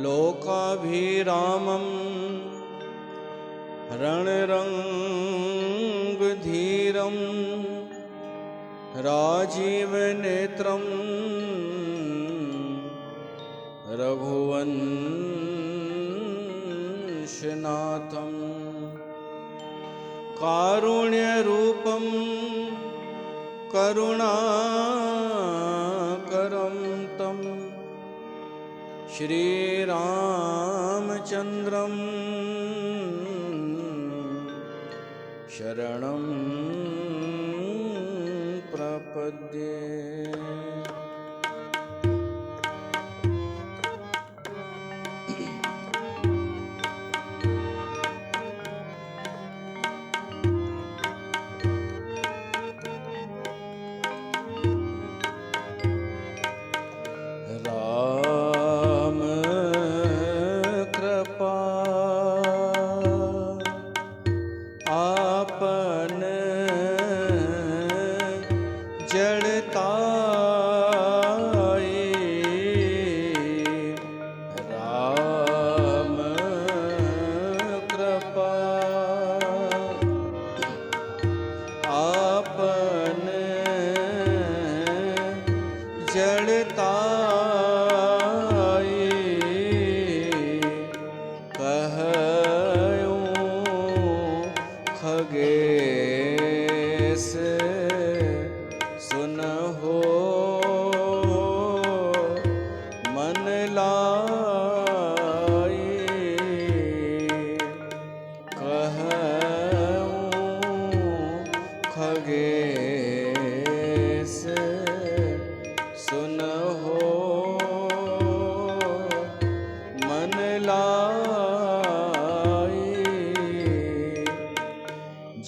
लोकाभिरामं रणरङ्गधीरं राजीवनेत्रं रघुवंशनाथं कारुण्यरूपं करुणाकरं तं श्रीरामचन्द्रं शरणं प्रपद्ये।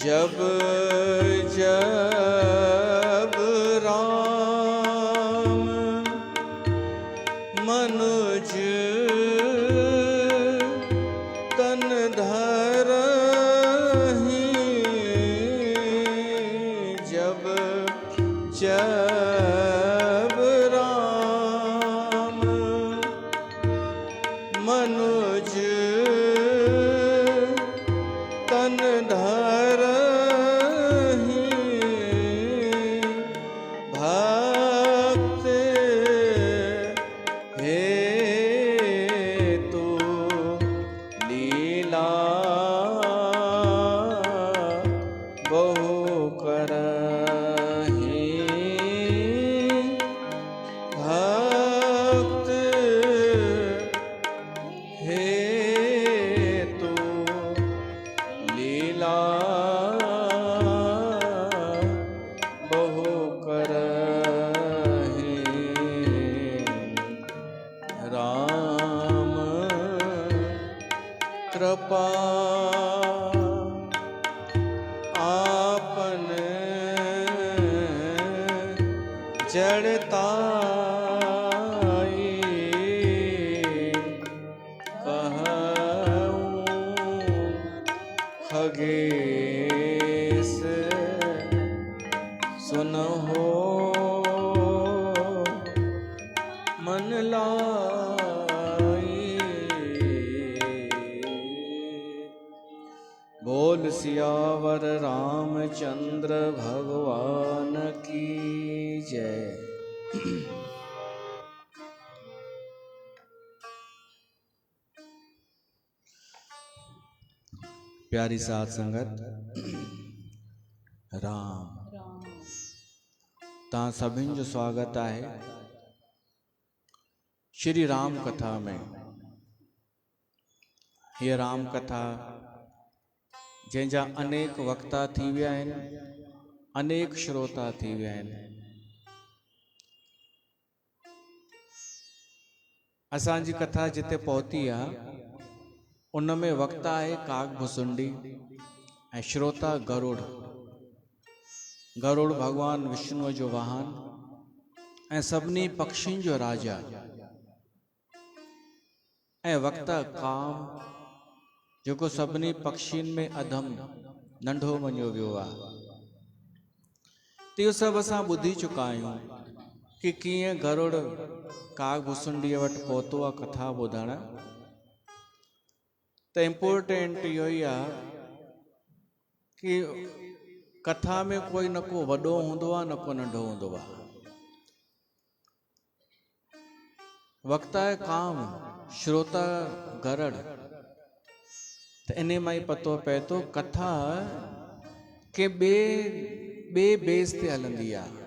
जब जब राम मनुज तन धरहि, जब जब राम मनुज तन धरहि, भक्त हेतु लीला बहु करहि, भक्त हेतु लीला बहु करहि, राम कृपा आपन जड़ताई, कहूँ खगेश सुनहो मन लाई। बोल सियावर रामचंद्र भगवान की जय। प्यारी साथ संगत, राम ता सभिन जो स्वागत है श्री राम कथा में। ये राम कथा जंहिंजा अनेक वक्ता थी विया आहिनि, अनेक श्रोता थी विया आहिनि। असांजी कथा जिते पहुती आहे उन में वक्ता है काग भुसुंडी ऐं श्रोता गरुड़। गरुड़ भगवान विष्णु जो वाहन ऐं सभिनी पक्षियुनि जो राजा, ऐं वक्ता काम जेको सभिनी पक्षियुनि में अधम नंढो मञियो वियो आहे। इहो सभु असां ॿुधी चुका आहियूं। कि कीअं गरुड़ काग भुसुंडीअ वटि पहुतो आहे कथा ॿुधण। त इम्पोर्टेंट इहो ई आहे कि कथा में कोई न को वॾो हूंदो आहे न को नंढो हूंदो आहे। वक्ता है काम, श्रोता गरुड़। त इन मां ई पतो पए थो कथा के ॿे बेस ते हलंदी आहे,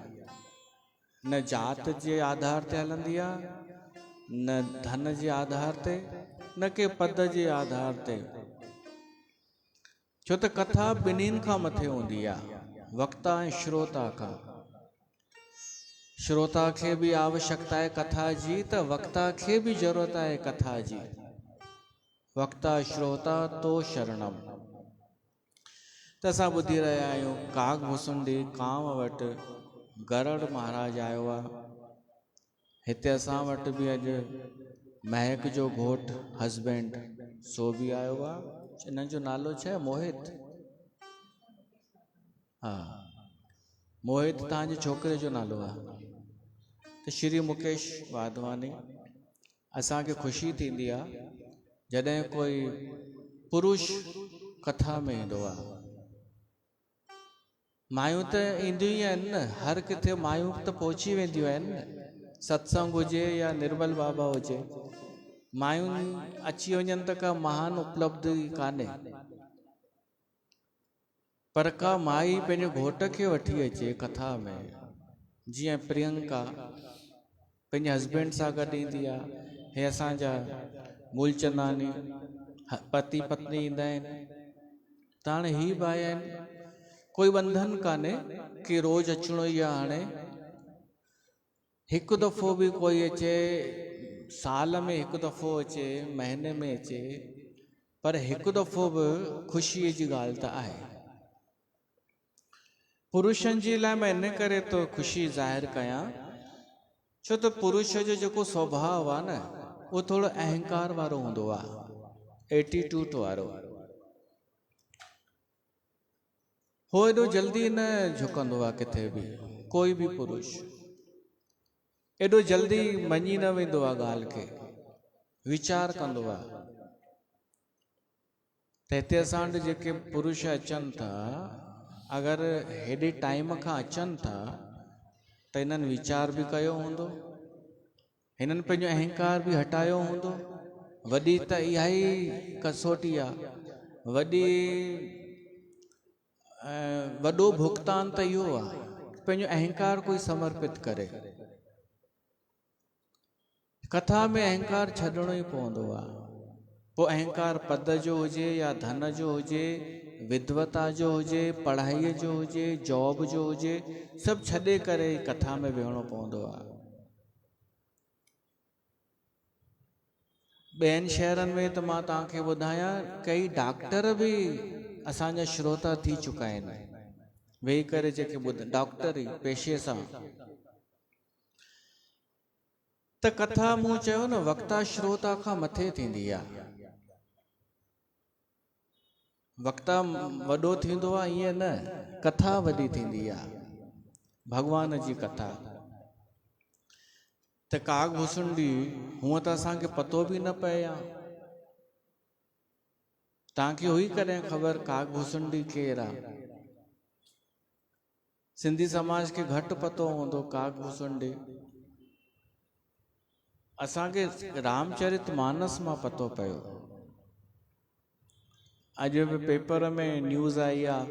न जात जे आधार ते हलंदी आहे, न धन जे आधार ते, न के पद जे आधार ते। छो त कथा ॿिन्हिनि खां मथे हूंदी आहे, वक्ता ऐं श्रोता खां। श्रोता खे भी आवश्यकता है कथा जी, त वक्ता खे भी जरूरत है कथा जी। वक्ता श्रोता तो शरणम। त असां ॿुधी रहिया आहियूं काग भुसुंडी कांव वटि गरुड़ महाराज आयो आहे। हिते असां वटि भी अॼु महक जो घोट हस्बैंड सो भी आयो आहे। इन्हनि जो नालो छा आहे? मोहित। हा, मोहित तव्हांजे छोकिरे जो नालो आहे। त श्री मुकेश वाधवानी। असांखे ख़ुशी थींदी आहे जॾहिं कोई पुरुष कथा में ईंदो आहे। मायूं त ईंदियूं ई आहिनि न, हर किथे मायूं त पहुची वेंदियूं आहिनि न। सत्संग हुजे या निर्मल बाबा हुजे, मायूं अची वञनि त का महान उपलब्धि कान्हे। पर का माई पंहिंजे घोट खे वठी अचे कथा में, जीअं प्रियंका पंहिंजे हस्बैंड सां गॾु ईंदी आहे। हे असांजा मूलचंदानी पति पत्नी ईंदा आहिनि। त हाणे ही बि आया आहिनि, कोई बंधन कान्हे कि रोज़ अचिणो ई आहे। हाणे हिकु दफ़ो बि कोई अचे, साल में हिकु दफ़ो अचे, महीने में अचे, पर हिकु दफ़ो बि ख़ुशीअ जी ॻाल्हि त आहे। पुरुषनि जे लाइ मां इन करे तो ख़ुशी ज़ाहिर कयां, छो त पुरुष जो जेको स्वभाव आहे न, उहो थोरो अहंकार वारो हूंदो आहे, एटीट्यूड वारो। हो एॾो जल्दी न झुकंदो आहे किथे बि। कोई भी पुरुष एॾो जल्दी मञी न वेंदो आहे ॻाल्हि खे, वीचार कंदो आहे। त हिते असां वटि जेके पुरुष अचनि था, अगरि हेॾे टाइम खां अचनि था त हिननि वीचार बि कयो हूंदो, हिननि पंहिंजो अहंकार बि हटायो हूंदो। वॾी त इहा ई कसोटी आहे, वॾो भुगतान त इहो आहे, पंहिंजो अहंकार कोई समर्पित करे। कथा में अहंकार छॾिणो ई पवंदो आहे। पोइ अहंकार पद जो हुजे या धन जो हुजे, विद्वता जो हुजे, पढ़ाईअ जो हुजे, जॉब जो हुजे, सभु छॾे करे कथा में वेहणो पवंदो आहे। ॿियनि शहरनि में त मां तव्हांखे ॿुधायां, कई डॉक्टर बि असांजा श्रोता थी चुका आहिनि, वेही करे जेके डॉक्टर ई पेशे सां। त कथा मूं चयो न, वक्ता श्रोता खां मथे थींदी आहे। वक्ता वॾो थींदो आहे ईअं न, कथा वॾी थींदी आहे, भॻवान जी कथा। त काग भुसुंडी हूअं त असांखे पतो बि न पए आहे। तव्हांखे हुई कॾहिं ख़बर काग भुसुंडी केरु आहे? सिंधी समाज खे घटि पतो हूंदो काग भुसुंडी। असांखे रामचरित मानस मां पतो पियो। अॼु बि पेपर में न्यूज़ आई आहे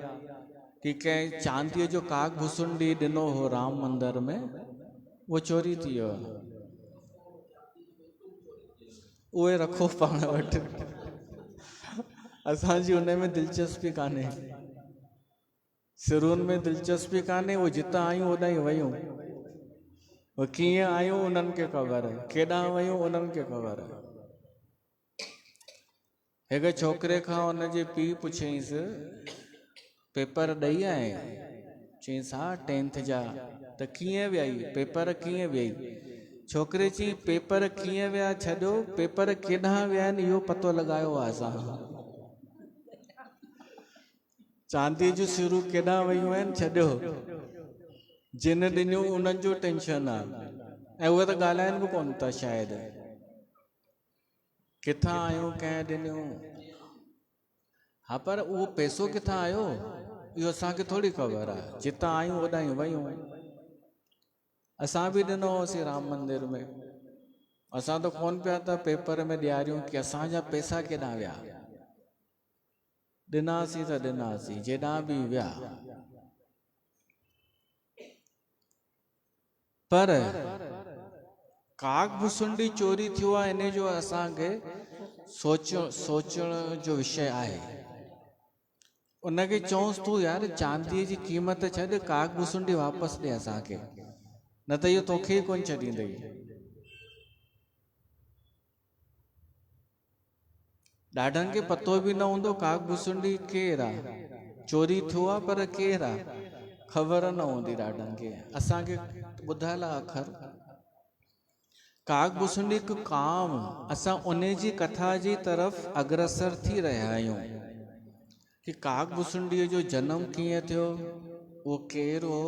कि कंहिं चांदीअ जो काग भुसुंडी ॾिनो हो राम मंदिर में, उहो चोरी थी वियो। उहे रखो पाण वटि, असांजी उन में दिलचस्पी कान्हे, सिरुनि में दिलचस्पी कान्हे। उहो जितां आयूं होॾां ई वयूं, कीअं आयूं उन्हनि खे ख़बर आहे, केॾां वयूं उन्हनि खे ख़बर आहे। हिकु छोकिरे खां हुनजे पीउ पुछियईंसि, पेपर ॾेई आए? चईंसि हा 10th जा। त कीअं वियाई, पेपर कीअं वियाई? छोकिरे चई पेपर कीअं विया छॾियो, पेपर केॾां विया आहिनि इहो पतो लॻायो आहे असां। चांदीअ जूं सिरूं केॾां वयूं आहिनि छॾियो, जिन ॾिनियूं उन्हनि जो टेंशन आहे। ऐं उहे त ॻाल्हाइनि बि कोन था शायदि, किथां आहियूं कंहिं ॾिनियूं। हा, पर उहो पैसो किथां आयो इहो असांखे थोरी ख़बर आहे। जितां आहियूं होॾां ई वयूं। असां बि ॾिनो होसीं राम मंदिर में, असां त कोन पिया था पेपर में ॾियारियूं कि असांजा पैसा केॾां विया। ॾिनासीं त ॾिनासीं जेॾां बि विया। पर कागभुसुंडी चोरी थियो आहे, इन जो असांखे सोचण जो विषय आहे। उनखे चऊंसि तूं यार चांदीअ जी क़ीमत छॾ, कागभुसुंडी वापसि ॾे असांखे, न त इहो तोखे ई कोन छॾींदई। ॾाढनि खे पतो बि न हूंदो कागभुसुंडी केरु आहे, चोरी थियो आहे पर केरु आहे, ख़बर न हूंदी ॾाढनि खे। असांखे ॿुधायल आहे अखर। कागभुसुंडी हिकु काम, असां उन जी कथा जी तरफ़ अग्रसर थी रहिया आहियूं कि कागभुसुंडीअ जो जनम कीअं थियो, उहो केरु हो।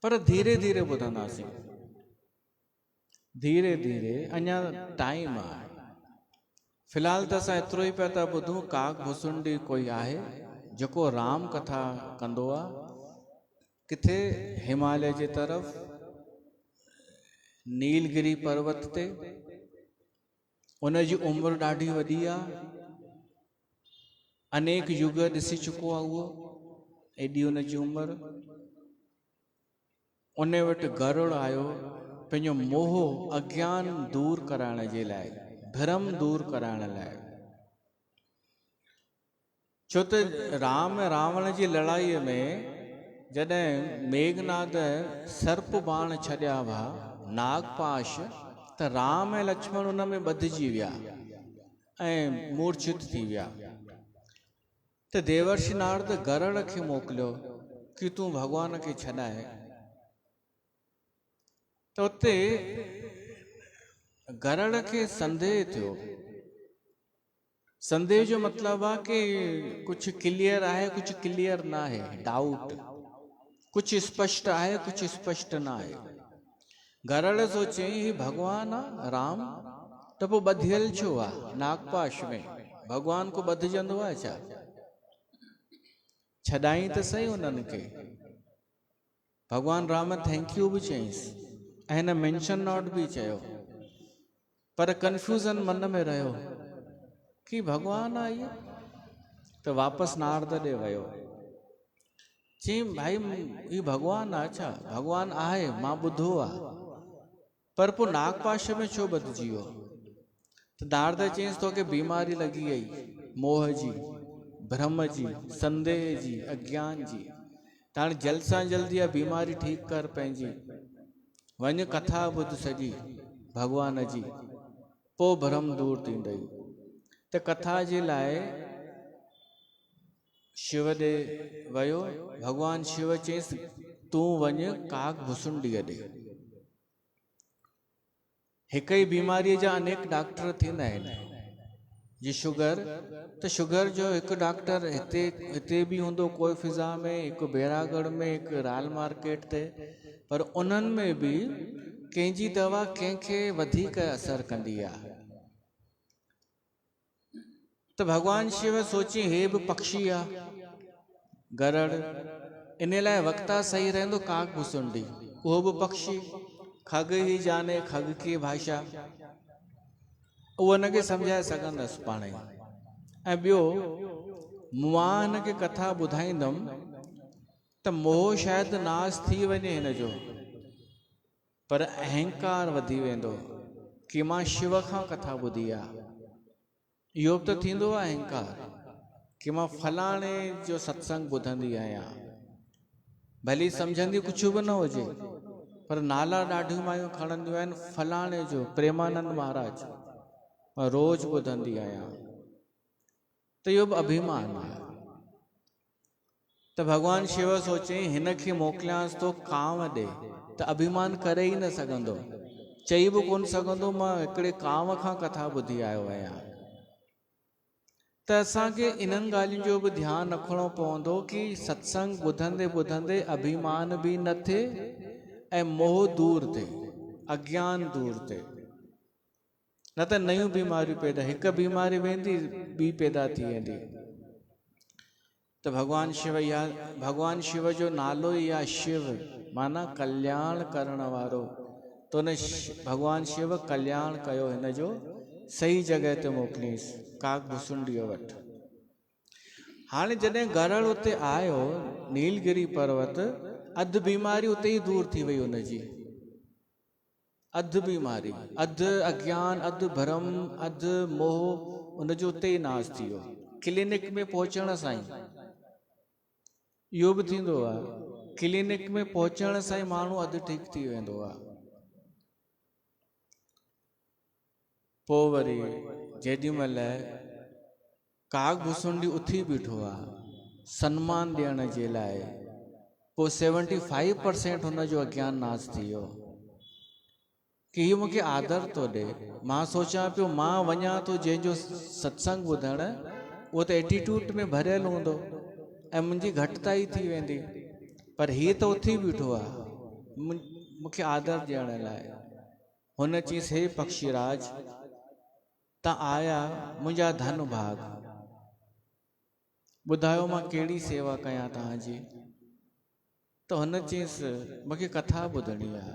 पर धीरे धीरे ॿुधंदासीं, धीरे धीरे, अञा टाइम आहे। फ़िलहाल त असां एतिरो ई पिया था ॿुधूं, कागभुसुंडी कोई आहे जेको राम कथा कंदो आहे, किथे हिमालय जे तरफ़ नीलगिरी पर्वत ते। उनजी उमिरि ॾाढी वॾी आहे, अनेक युग ॾिसी चुको आहे उहो, एॾी उनजी उमिरि। उन वटि गरुड़ आयो पंहिंजो मोह अज्ञान दूर कराइण जे लाइ, भ्रम दूर कराइण लाइ। छो त राम रावण जी लड़ाईअ में जॾहिं मेघनाद सर्प बाण छॾिया हुआ, नागपाश, त राम ऐं लक्ष्मण उन में ॿधिजी विया ऐं मूर्छित थी विया। त देवर्षि नारद गरुड़ खे मोकिलियो कि तूं भॻवान खे छॾाए। त उते गरुड़ खे संदेह थियो। संदेह जो मतिलबु आहे कि कुझु क्लियर आहे, कुझु क्लियर न आहे, डाउट। कुझु स्पष्ट आहे, कुझु स्पष्ट न आहे। गरुड़ सोचे ही भगवान आहे राम, त पोइ ॿधियल छो आहे नागपाश में, भगवान को ॿधजंदो आहे छा? छॾाई त सही उन्हनि खे। भगवान राम थैंक यू बि चईंसि ऐं हिन मेंशन नॉट बि चयो, पर कंफ्यूजन मन में रहियो कि भगवान आहे इहो। त वापसि नारद ॾे वियो, चई भाई ही भगवान आहे छा? भगवान आहे, मां ॿुधो आहे, पर पोइ नागपाश में छो ॿधिजी वियो? त नारद चईंसि तोखे बीमारी लॻी वई, मोह जी, भ्रम जी, संदेह जी, अज्ञान जी। त हाणे जल्द सां जल्द इहा बीमारी ठीकु कर पंहिंजी, वञ कथा ॿुध सॼी भगवान जी, पोइ भ्रम दूर थींदई। त कथा जे लाइ शिव ॾे वियो। भगवान शिव चयईसि तूं वञ कागभुसुंडीअ ॾे। हिक ई बीमारीअ जा अनेक डॉक्टर थींदा आहिनि। जी शुगर, त शुगर जो हिकु डॉक्टर हिते बि हूंदो कोई फिज़ा में, हिकु बैरागढ़ में, हिकु राल मार्केट ते, पर उन्हनि में बि कंहिंजी दवा कंहिंखे वधीक असर कंदी आहे। त भगवान शिव सोची हे बि पक्षी आहे गरुड़, इन लाइ वक्ता सही रहंदो कागभुसुंडी, उहो बि पक्षी, खग ही जाने खग की भाषा, उहो हुनखे सम्झाए सघंदसि पाण ई। ऐं ॿियो, मां हिनखे कथा ॿुधाईंदुमि त मोह शायदि नाश थी वञे हिनजो, पर अहंकार वधी वेंदो कि मां शिव खां कथा ॿुधी आहे। इहो बि त थींदो आहे अहंकार, कि मां फलाणे जो सत्संग ॿुधंदी आहियां, भली सम्झंदी कुझु बि न हुजे, पर नाला ॾाढियूं मायूं खणंदियूं आहिनि फलाणे जो, प्रेमानंद महाराज, मां रोज़ ॿुधंदी आहियां। त इहो बि अभिमान आहे। त भगवान शिव सोचई हिन खे मोकिलियांसि थो कांव ॾे, त अभिमान करे ई न सघंदो, चई बि कोन सघंदो मां हिकिड़े कांव खां कथा ॿुधी आयो आहियां। त असांखे इन्हनि ॻाल्हियुनि जो बि ध्यानु रखिणो पवंदो कि सत्संग ॿुधंदे ॿुधंदे अभिमान बि न थिए ऐं मोह दूर थिए। अज्ञान दूर थे, न त नयूं बीमारियूं पैदा, हिक बीमारी वेंदी ॿी पैदा थी वेंदी। तो भगवान शिव जो नालो ही आहे शिव, माना कल्याण करण वारो। तो न भगवान शिव कल्याण कयो, हिन जो सही जगह ते मोकिलियसि, काक भुसुंडीअ वटि। हाणे जॾहिं गरुड़ उते आयो नीलगिरी पर्वत, अधु बीमारी उते ही दूर थी वई हुनजी। अधु बीमारी, अधु अज्ञान, अधु भरम, अधु मोह उनजो उते ही नाश थी वियो। क्लिनिक में पहुचण सां ई इहो बि थींदो आहे, क्लिनिक में पहुचण सां ई माण्हू अधु ठीकु थी वेंदो आहे। पोइ वरी जेॾीमहिल काक भुसुंडी उथी बीठो आहे सन्मान ॾियण जे लाइ, पोइ 75% हुनजो अज्ञान नाश थी वियो कि हीउ मूंखे आदर थो ॾे। मां सोचां पियो मां वञा थो जंहिंजो सत्संग ॿुधण, उहो त एटीट्यूड में भरियल हूंदो ऐं मुंहिंजी घटिताई थी वेंदी, पर हीअ त उथी बीठो आहे मूंखे आदर ॾियण लाइ। हुन चयईंसि, हे पक्षीराज, तव्हां आया मुंहिंजा धन भाग, ॿुधायो मां कहिड़ी सेवा कयां तव्हांजी। त हुन चयईंसि, मूंखे कथा ॿुधणी आहे।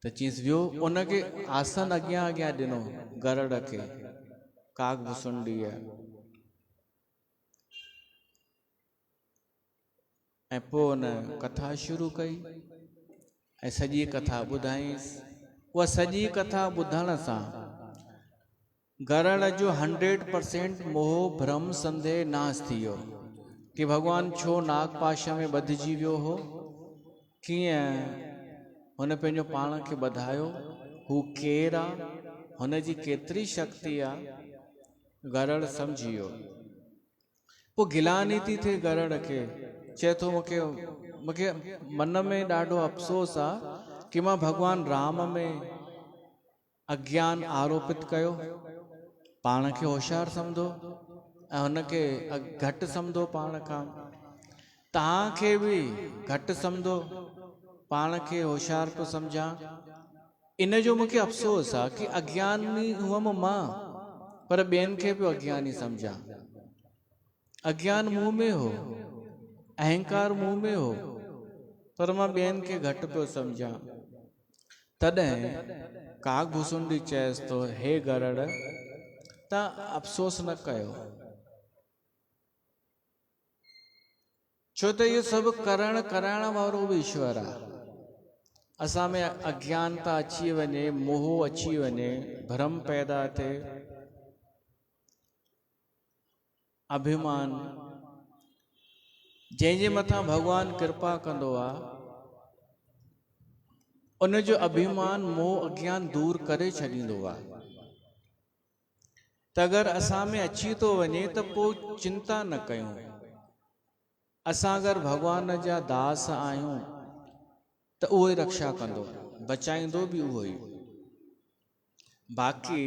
त चयईंसि वियो, उनखे आसन अॻियां अॻियां ॾिनो गरुड़ खे, काक भुसुंडीअ, ऐं पोइ हुन कथा शुरू कई ऐं सॼी कथा ॿुधाईंसि। उहा सॼी कथा ॿुधण सां गरुड़ जो 100% मोह भ्रम संदेह नाश थी वियो कि भगवान छो नागपाश में ॿधिजी वियो हो, कीअं हुन पंहिंजो पाण खे ॿधायो, हू केरु आहे, हुनजी केतिरी शक्ति आहे, गरुड़ सम्झी वियो। पोइ गिलानी थी थिए गरुड़ खे, चए थो मूंखे मन में ॾाढो अफ़सोस आहे कि मां भगवान राम में अज्ञान आरोपित कयो, पाण खे होशियारु सम्झो ऐं हुनखे घटि सम्झो पाण खां। तव्हांखे बि घटि सम्झो, पाण खे होशियारु पियो सम्झां। इन जो मूंखे अफ़सोस आहे कि अज्ञानी हुअमि मां, पर ॿियनि खे पियो अज्ञानी सम्झां। अज्ञान मुंह में हो, अहंकार मुंह में हो, पर मां ॿियनि खे घटि पियो सम्झां। तॾहिं काक भुसुंडी चएसि थो, हे गरुड़, तव्हां अफ़सोस न कयो, छो त इहो सभु कराइण वारो बि ईश्वर आहे। असां में अज्ञानता अची वञे, मोह अची वञे, भ्रम पैदा थिए, अभिमान, जंहिंजे मथां भगवान कृपा कंदो आहे उनजो अभिमान मोह अज्ञान दूर करे छॾींदो आहे। त अगरि असां में अची थो वञे त पोइ चिंता न कयूं। असां अगरि भगवान जा दास आहियूं त उहो ई रक्षा कंदो, बचाईंदो बि उहो ई। बाक़ी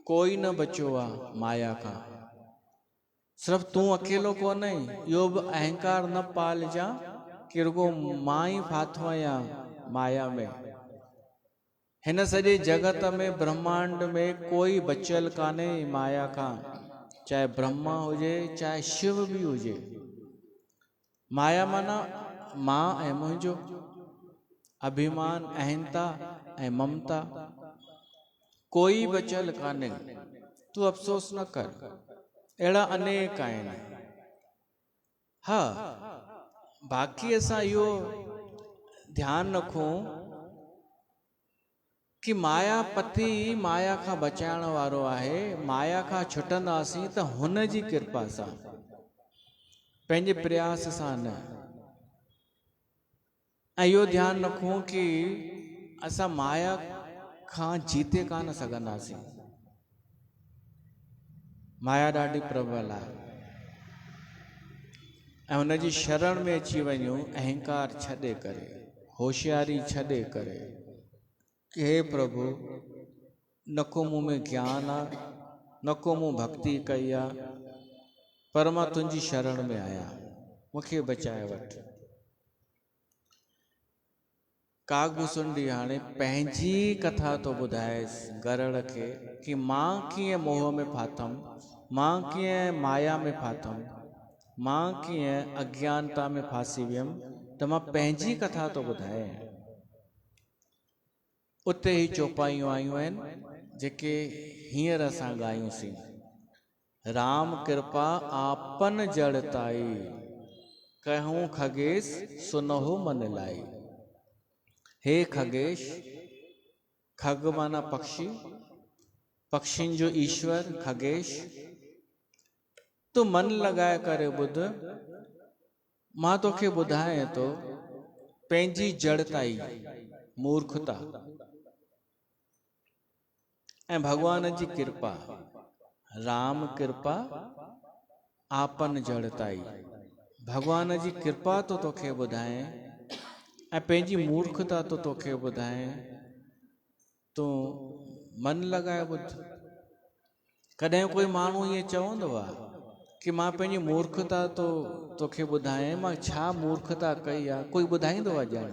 कोई न बचियो आहे माया खां, सिर्फ़ु तूं अकेलो कोन आहीं। इहो बि अहंकार न पालजां कि रुगो मां ई फाथो आहियां माया में। हिन सॼे जगत में, ब्रह्मांड में कोई बचियल कान्हे माया खां, चाहे ब्रह्मा हुजे, चाहे शिव बि हुजे। माया माना मां ऐं मुंहिंजो, अभिमान, अहंता ऐं ममता, कोई बचियल कान्हे। तूं अफ़सोस न कर, अहिड़ा अनेक आहिनि। हा, बाक़ी असां इहो ध्यानु रखूं कि माया पति माया खां बचाइण वारो आहे। माया खां छुटंदासीं त हुन जी कृपा सां, पंहिंजे प्रयास सां न। ऐं इहो ध्यानु रखूं कि असां माया खां जीते कान सघंदासीं। माया ॾाढी प्रबल आहे ऐं हुनजी शरण में अची वञूं, अहंकार छॾे करे, होशियारी छॾे करे कि हे प्रभु, न को मूं में ज्ञान आहे, न को मूं भक्ति कई आहे, पर मां तुंहिंजी शरण में आहियां, मूंखे बचाए वठ। कागभूसुंडी हाणे पंहिंजी कथा तो ॿुधाएसि गरुड़ खे कि मां कीअं मोह में फाथम, मां कीअं माया में फाथम, मां कीअं अज्ञानता में फासी वियमि, त मां पंहिंजी कथा तो ॿुधाए। उते ही चौपाइयूं आयूं आहिनि जेके हींअर असां ॻायूंसीं। राम कृपा आपन जड़ताई, कहूं खगेश सुनहो मन लाई। हे खगेश, खग माना पक्षी, पक्षियुनि जो ईश्वर खगेश, तू मन लगाए करे ॿुध, मां तोखे ॿुधाए तो पंहिंजी जड़ताई, मूर्खता ऐं भगवान जी कृपा। राम कृपा आपन जड़ताई, भगवान जी कृपा तो तोखे ॿुधाए ऐं पंहिंजी मूर्खता तो तोखे ॿुधाए। तूं मन लॻाए ॿुध। कॾहिं कोई माण्हू ईअं चवंदो आहे कि मां पंहिंजी मूर्खता तो तोखे ॿुधाए, मां छा मूर्खता कई आहे, कोई ॿुधाईंदो आहे ॼण?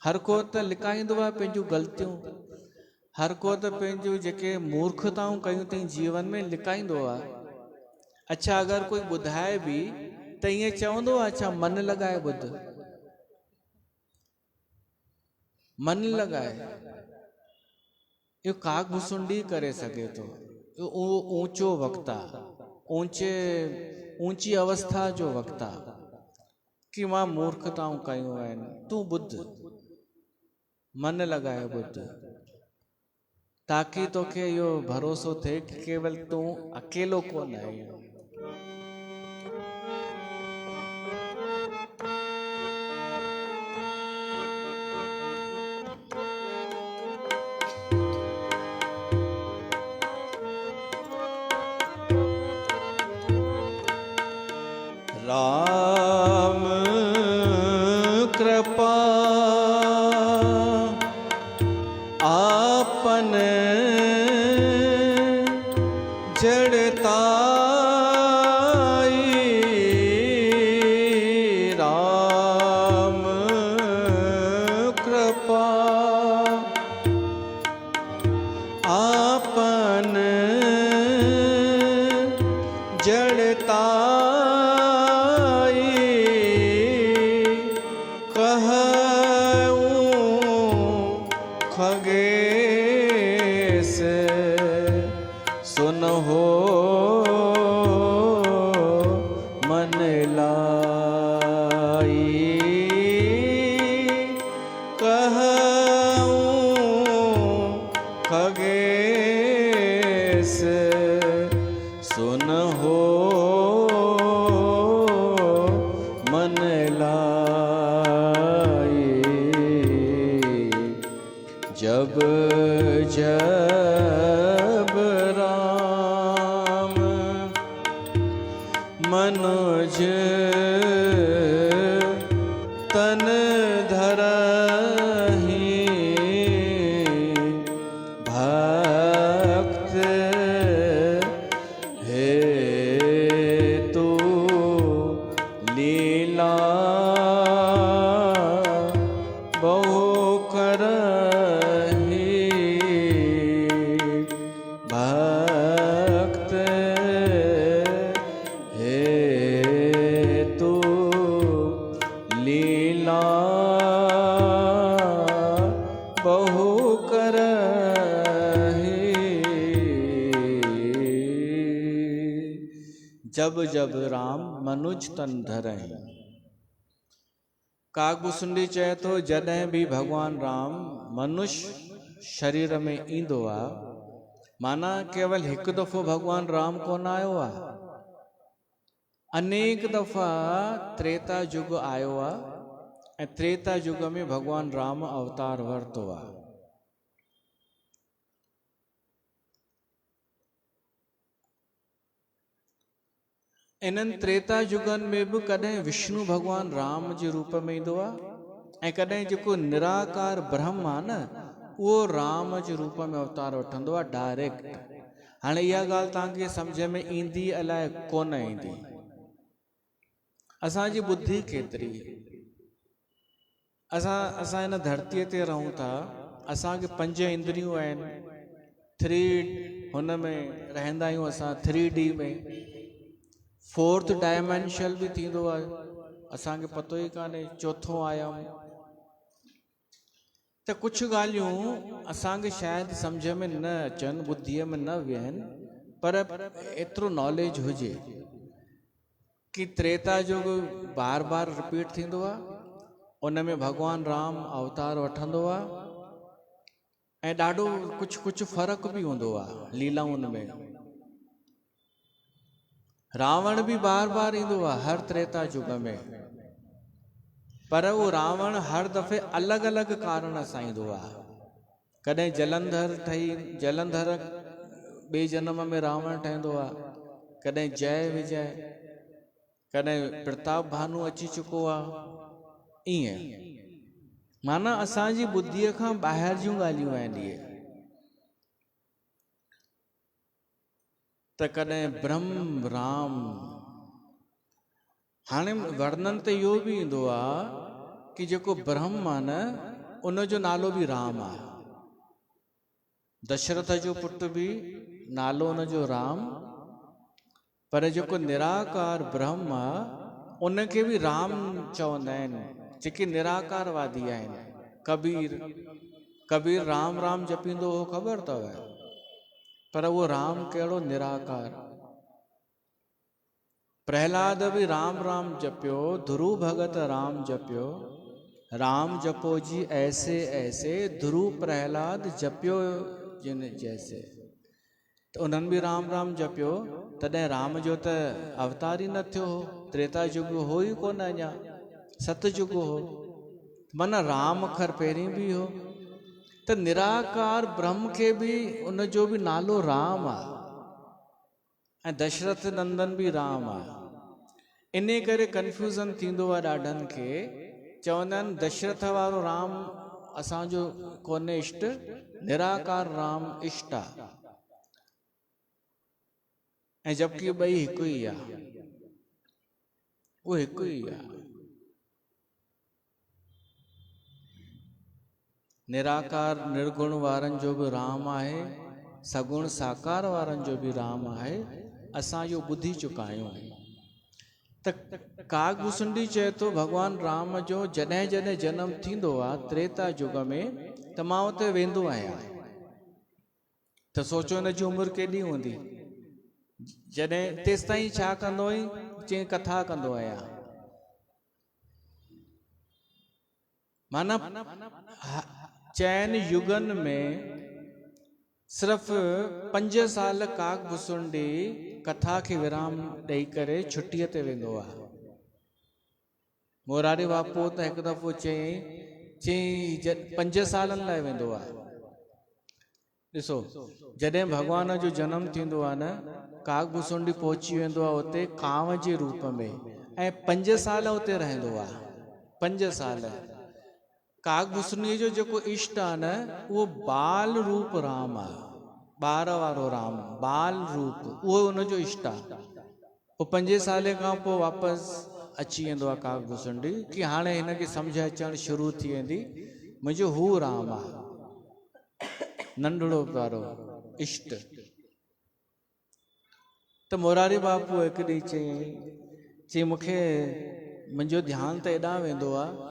हर को त लिकाईंदो आहे पंहिंजूं ग़लतियूं, हर को त पंहिंजूं जेके मूर्खताऊं कयूं अथई जीवन में लिकाईंदो आहे। अच्छा, अगर कोई ॿुधाए बि त ईअं चवंदो आहे, अच्छा मन लॻाए ॿुध, मन लॻाए। इहो कागभूसुंडी करे सघे थो, उहो ऊंचो वक्ता, ऊंची अवस्था जो वक्ता, कि मां मूर्खताऊं कयूं आहिनि, तूं ॿुध, मन लॻाए ॿुध, ताकि तोखे इहो भरोसो थिए कि केवल तूं अकेलो कोन आहीं। राम कृपा आपन जड़ताई, राम कृपा आपन जड़ताई, खगेश सुनहो मन लाई। कहूं खगेश सुनहो मन लाई। जब जब राम मनुज तन धरहि, भक्त हेतु लीला बहु करहि, भक्त हेतु लीला बहु करहि। जब जब राम मनुज तन धरहि। कागभूसुंडी चए थो जॾहिं बि भगवान राम मनुष्य शरीर में ईंदो आहे, माना केवल हिकु दफ़ो भगवान राम कोन आयो आहे, अनेक दफ़ा त्रेता युग आयो आहे ऐं त्रेता युग में भगवान राम अवतार वरितो आहे। इन्हनि त्रेता युगनि में बि कॾहिं विष्णु भगवान राम जे रूप में ईंदो आहे ऐं कॾहिं जेको निराकार ब्रह्म आहे न, उहो राम जे रूप में अवतार वठंदो आहे डायरेक्ट। हाणे इहा ॻाल्हि तव्हांखे सम्झ में ईंदी अलाए कोन ईंदी, असांजी बुद्धि केतिरी, असां इन धरतीअ ते रहूं था, असांखे 5 इंद्रियूं आहिनि, 3 हुन में रहंदा आहियूं असां, 3D में, 4th डायमेंशल बि थींदो आहे, असांखे पतो ई कान्हे, 4थों आयाम। त कुझु ॻाल्हियूं असांखे शायदि सम्झ में न अचनि, ॿुद्धीअ में न वियनि, पर एतिरो नॉलेज हुजे कि त्रेता युग बार बार रिपीट थींदो आहे, उन में भॻवान राम अवतार वठंदो आहे, ऐं ॾाढो कुझु फ़र्क़ु बि हूंदो आहे लीलाउनि में। रावण बि बार बार ईंदो आहे हर त्रेता युग में, पर उहो रावण हर दफ़े अलॻि अलॻि कारण सां ईंदो आहे। कॾहिं जलंधर ठही, जलंधर ॿिए जन्म में रावण ठहंदो आहे, कॾहिं जय विजय, कॾहिं प्रताप भानु अची चुको आहे, ईअं। माना असांजी ॿुद्धीअ खां ॿाहिरि जूं ॻाल्हियूं आहिनि इहे। त कॾहिं ब्रह्म राम, हाणे वर्णन त इहो बि ईंदो आहे कि जेको ब्रह्म आहे न, उनजो नालो बि राम आहे। दशरथ जो पुटु बि नालो उनजो राम, पर जेको निराकार ब्रह्म आहे उनखे बि राम चवंदा आहिनि, जेके निराकारवादी आहिनि। कबीर राम राम जपींदो हो, ख़बर अथव, पर उहो राम कहिड़ो, निराकार। प्रहलाद भी राम राम जपियो, ध्रुव भगत राम जपियो, राम जपो जी ऐसे ऐसे, ध्रुव प्रहलाद जपियो जिन जैसे। तो उन्हनि भी राम राम जपियो, तॾहिं राम जो त अवतार ही न थियो हो, त्रेता युग हो ही कोन, अञा सतयुग हो, माना राम अखर पहिरीं भी हो। त निराकार ब्रह्म के भी उन जो भी नालो राम आहे, ऐं दशरथ नंदन भी राम आहे। इन करे कंफ्यूजन थींदो आहे ॾाढनि खे, चवंदा आहिनि दशरथ वारो राम असांजो कोन्हे इष्ट, निराकार राम इष्ट आहे, ऐं जबकि ॿई हिकु ई आहे, उहो हिकु ई आहे। निराकार निर्गुण वारनि जो भी राम आहे, सगुण साकार वारनि जो भी राम आहे, असां इहो ॿुधी चुका आहियूं। त कागभूषुंडी चए थो भगवान राम जो जॾहिं जॾहिं जनम थींदो आहे त्रेता युग में, त मां उते वेंदो आहियां। त सोचो हिन जी उमिरि केॾी हूंदी, जॾहिं तेसि ताईं छा कंदो हुई, चई कथा कंदो आहियां। माना चैन युगनि में सिर्फ़ 5 साल कागभूषुंडी कथा खे विराम ॾेई करे छुट्टीअ ते वेंदो आहे। मोरारी बापू त हिकु दफ़ो चई 5 सालनि लाइ वेंदो आहे। ॾिसो, जॾहिं भॻवान जो जनम थींदो आहे न, कागभूषुंडी पहुची वेंदो आहे उते कांव जे रूप में, ऐं 5 साल उते रहंदो आहे। 5 साल कागभूषुंडी जो जेको इष्ट आहे न, उहो बाल रूप राम आहे, ॿार वारो राम, बाल रूप, उहो उनजो इष्ट आहे। पोइ 5 साल खां पोइ वापसि अची वेंदो आहे कागभूषुंडी, कि हाणे हिनखे सम्झ अचणु शुरू थी वेंदी, मुंहिंजो हू राम आहे, नंढड़ो वारो इष्ट। त मोरारी बापू हिकु ॾींहुं चई मूंखे मुंहिंजो ध्यानु त एॾां वेंदो आहे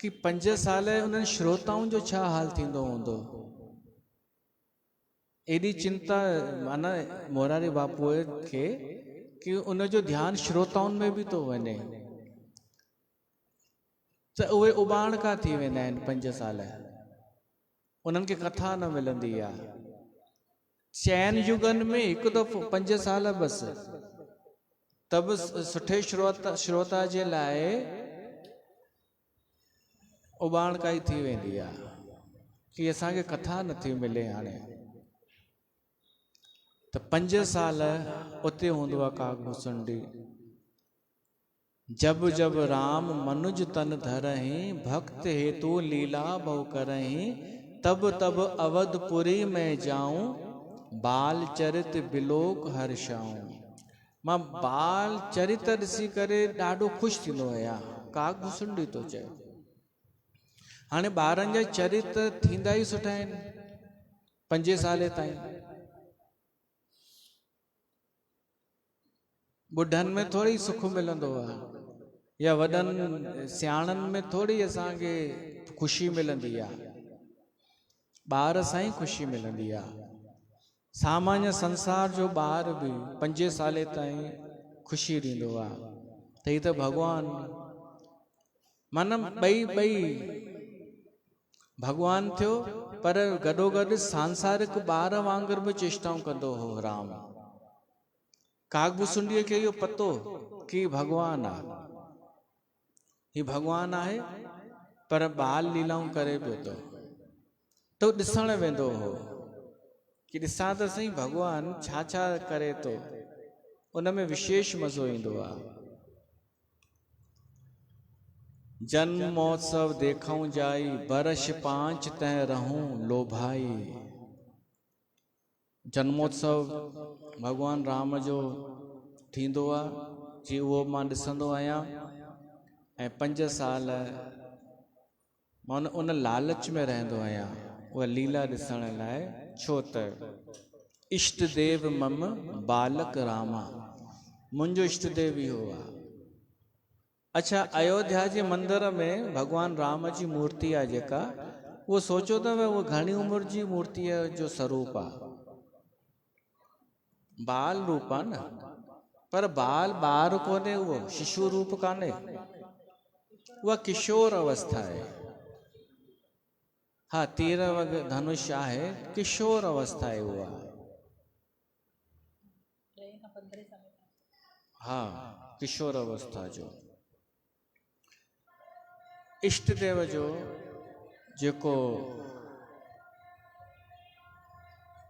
कि 5 साल उन्हनि श्रोताउनि जो छा हाल थींदो हूंदो। एॾी चिंता माना मोरारी बापूअ खे कि उनजो ध्यानु श्रोताउनि में बि थो वञे, त उहे उबाणका थी वेंदा आहिनि 5 साल, उन्हनि खे कथा न मिलंदी आहे। चैन युगनि में हिकु दफ़ो 5 साल बसि, तब सुठे श्रोता जे लाइ उबाणकाई थी वेंदी आहे कि असांखे कथा नथी मिले हाणे। त 5 साल उते हूंदो आहे कागभूषुंडी। जब जब राम मनुज तन धरहि, भक्त हेतु लीला बहु करहि, तब तब अवधपुरी में जाऊं, बाल चरित बिलोक हर्षाऊं। मां बाल चरित ॾिसी करे ॾाढो ख़ुशि थींदो आहियां, कागभूषुंडी थो चए। हाणे ॿारनि जा चरित्र थींदा ई सुठा आहिनि 5 साल ताईं। ॿुढनि में थोरी सुख मिलंदो आहे, या वॾनि सियाणनि में थोरी असांखे ख़ुशी मिलंदी आहे। ॿार सां ई ख़ुशी मिलंदी आहे। सामान्य संसार जो ॿार बि 5 साल ताईं ख़ुशी ॾींदो आहे। त ही त भॻवान माना ॿई भॻवान थियो, पर गॾोगॾु सांसारिक ॿार वांगुरु बि चेष्टाऊं कंदो हो राम। कागभूसुंडीअ खे इहो पतो कि भॻवान आहे, ही भॻवान आहे, पर बाल लीलाऊं करे पियो थो। तो ॾिसण वेंदो हो कि ॾिसां त सही भॻवान छा छा करे थो, उन में विशेष मज़ो ईंदो आहे। जन्म महोत्सव देखऊं जाई, बरस 5 तैं रहूं लोभाई। जन्मोत्सव भगवान राम जो थींदो आहे, जी उहो मां ॾिसंदो आहियां, ऐं 5 साल मां उन लालच में रहंदो आहियां उहा लीला ॾिसण लाइ। छो त इष्ट देव मम बालक रामा, मुंहिंजो इष्ट देव इहो आहे। अच्छा, अयोध्या जे मंदिर में भगवान राम जी मूर्ति आहे जेका, उहो सोचो अथव उहा घणी उमिरि जी मूर्तिअ जो स्वरूप आहे। बाल रूप आहे न, पर बाल ॿार कोन्हे, उहो शिशु रूप कान्हे, उहा किशोर अवस्था आहे। हाँ, तीर धनुष आहे, किशोर अवस्था आहे उहा। हाँ, किशोर अवस्था जो इष्ट देव जो जेको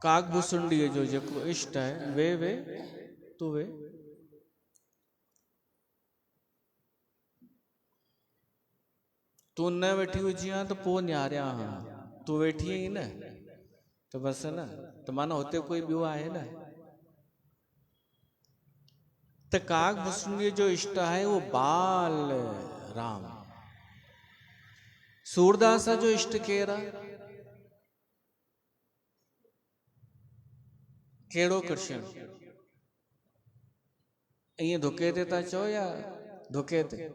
कागभूसुंडीअ जो जेको इष्ट आहे, वे तू वे तू न वेठी हुजी हा त पोइ निहारिया हा, तू वेठी आई न त बसि न, त माना हुते कोई ॿियो आहे न। त कागभूसुंडीअ जो इष्ट आहे उहो बाल राम। सूरदास जो इष्ट केरु आहे? कहिड़ो कृष्ण? ईअं धुके ते था चओ या धुके ते?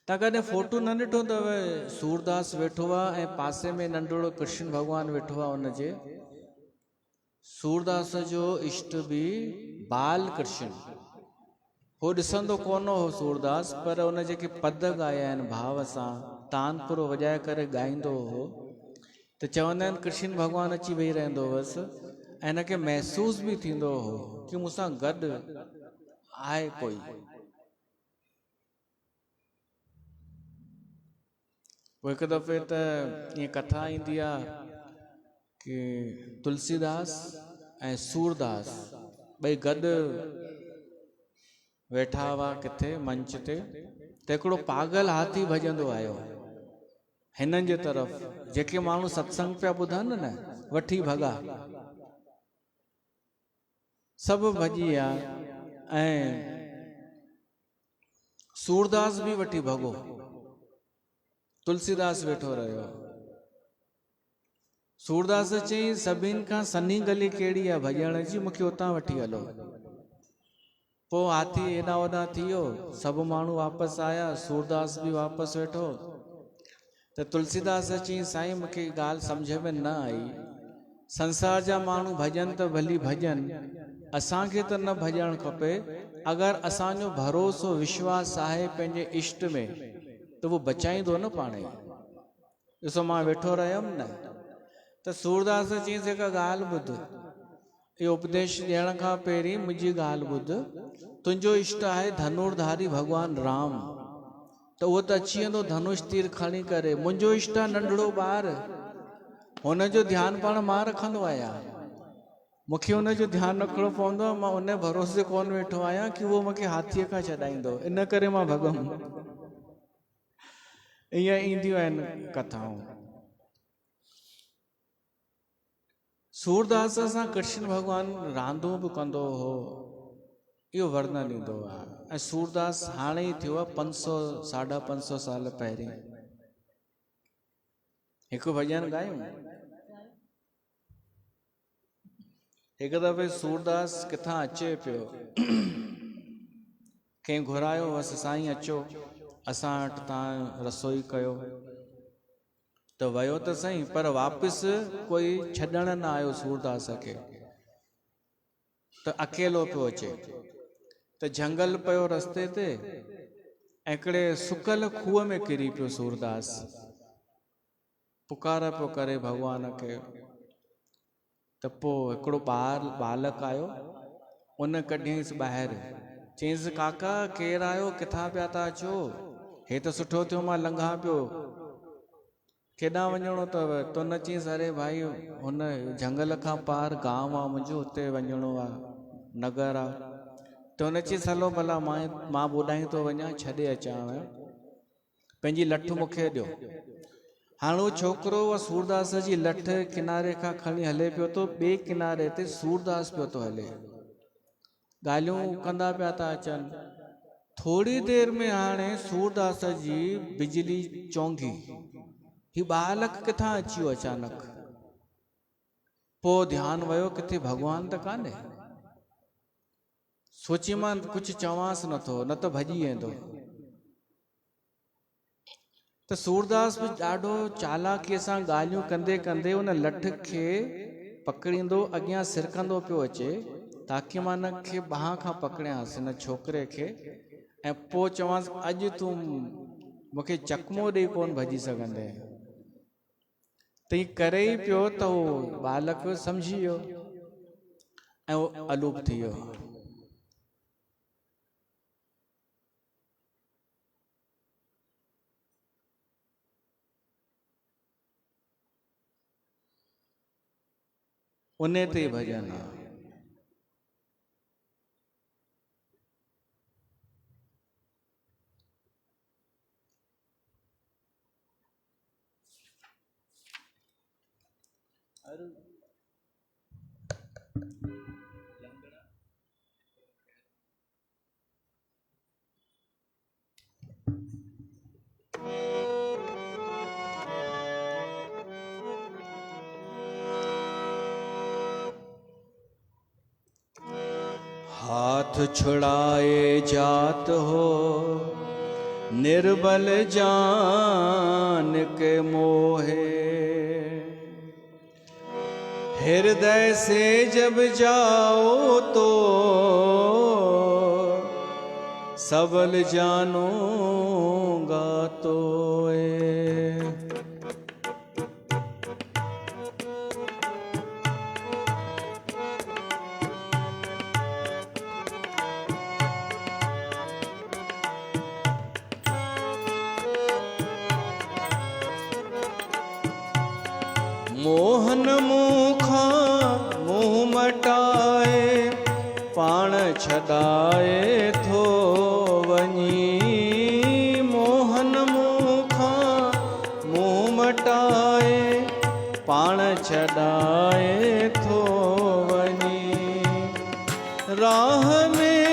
तव्हां कॾहिं फोटो न ॾिठो अथव? सूरदास वेठो आहे ऐं पासे में नंढड़ो कृष्ण भॻवानु वेठो आहे उनजे। सूरदास जो इष्ट बि बाल कृष्ण हो। ॾिसंदो कोन हो सूरदास, पर उन जेके पद ॻाया आहिनि भाव सां, तानपुर वॼाए करे ॻाईंदो हो, त चवंदा आहिनि कृष्ण भॻवानु अची वेही रहंदो हुअसि, ऐं हिनखे महसूस बि थींदो हो कि मूंसां गॾु आहे कोई। पोइ हिकु दफ़े त ईअं कथा ईंदी आहे कि तुलसीदास ऐं सूरदास ॿई गॾु वेठा हुआ किथे मंच ते, त हिकिड़ो पागल हाथी भॼंदो आयो हिननि जे तरफ़। जेके माण्हू सत्संग पिया ॿुधनि न, वठी भॻा, सभु भॼी विया, ऐं सूरदास बि वठी भॻो, तुलसीदास वेठो रहियो। सूरदास चई सभिनि खां सन्ही गली कहिड़ी आहे भॼण जी, मूंखे उतां वठी हलो। पोइ हाथी हेॾां होॾां थी वियो, सभु माण्हू वापसि आया, सूरदास बि वापसि वेठो। त तुलसीदास चई साईं मूंखे ॻाल्हि सम्झ में न आई, संसार जा माण्हू भॼन त भली भॼन, असांखे त न भॼणु खपे। अगरि असांजो भरोसो विश्वास आहे पंहिंजे इष्ट में त उहो बचाईंदो न पाणे। ॾिसो मां वेठो रहियमि न, त सूरदास चई जेका ॻाल्हि ॿुध, इहो उपदेश ॾियण खां पहिरीं मुंहिंजी ॻाल्हि ॿुध। तुंहिंजो इष्ट आहे धनुर्धारी भॻवान राम, त उहो त अची वेंदो धनुष तीर खणी करे। मुंहिंजो इष्ट आहे नंढड़ो ॿार, हुनजो ध्यानु पाण मां रखंदो आहियां, मूंखे हुनजो ध्यानु रखिणो पवंदो आहे। मां उन भरोसे कोन वेठो आहियां कि उहो मूंखे हाथीअ खां छॾाईंदो, इन करे मां भॻुमि। ईअं ईंदियूं आहिनि कथाऊं। सूरदास सां कृष्ण भॻवानु रांदो बि कंदो हो, इहो वर्णन ईंदो आहे। ऐं सूरदास हाणे ई थियो आहे 500 550 साल पहिरीं। हिकु भॼन ॻायूं। हिकु दफ़े सूरदास किथां अचे पियो, कंहिं घुरायो हुअसि, साईं अचो असां वटि तव्हां रसोई कयो। त वियो त सही, पर वापसि कोई छॾण न आयो सूरदास खे, त अकेलो पियो अचे। त झंगल पियो रस्ते ते, ऐं हिकिड़े सुकल खूह में किरी पियो सूरदास। पुकार पियो करे भॻवान खे। त पोइ हिकिड़ो बालक आयो, उन कढियईंसि ॿाहिरि। चयईंसि काका केरु आयो, किथां पिया था अचो? हे त सुठो थियो मां लंघां पियो, केॾां वञिणो अथव? तो न चयईंसि अरे भाई हुन झंगल खां पार गांव आहे मुंहिंजो, हुते वञिणो आहे, नगर आहे। त हुन चयईंसि हलो भला मां ॿुधाई थो वञा, छॾे अचांव, पंहिंजी लठ मूंखे ॾियो। हाणे उहो छोकिरो उहा सूरदास जी लठ किनारे खां खणी हले पियो थो, ॿिए किनारे ते सूरदास पियो थो हले, ॻाल्हियूं कंदा पिया था अचनि। थोड़ी देर में हाणे सूरदास जी बिजली चौंघी, ही बालक किथां अची वियो अचानक। पोइ ध्यानु वियो किथे भॻवान त कान्हे। सोची मां कुझु चवांसि नथो, न त भॼी वेंदो। त सूरदास बि ॾाढो चालाकीअ सां ॻाल्हियूं कंदे कंदे उन लठ खे पकड़ींदो अॻियां सिरकंदो पियो अचे, ताकी मां हिन खे ॿाह खां पकड़ियांसि, हिन छोकिरे खे, ऐं पोइ चवांसि अॼु तूं मूंखे चकमो ॾेई कोन भॼी सघंदे। त हीअं करे ई पियो त उहो बालक सम्झी वियो ऐं उहो अलूप थी वियो। उन ते भॼन आहे। हाथ छुड़ाए जात हो निर्बल जान के मोहे, हृदय से जब जाओ तो सबल जानूंगा तो। मोहन मुखा मुँह मटाए पाण छदाए थो वनी। मोहन मुखा मुँह मटाए पाण छदाए थो वनी। राह में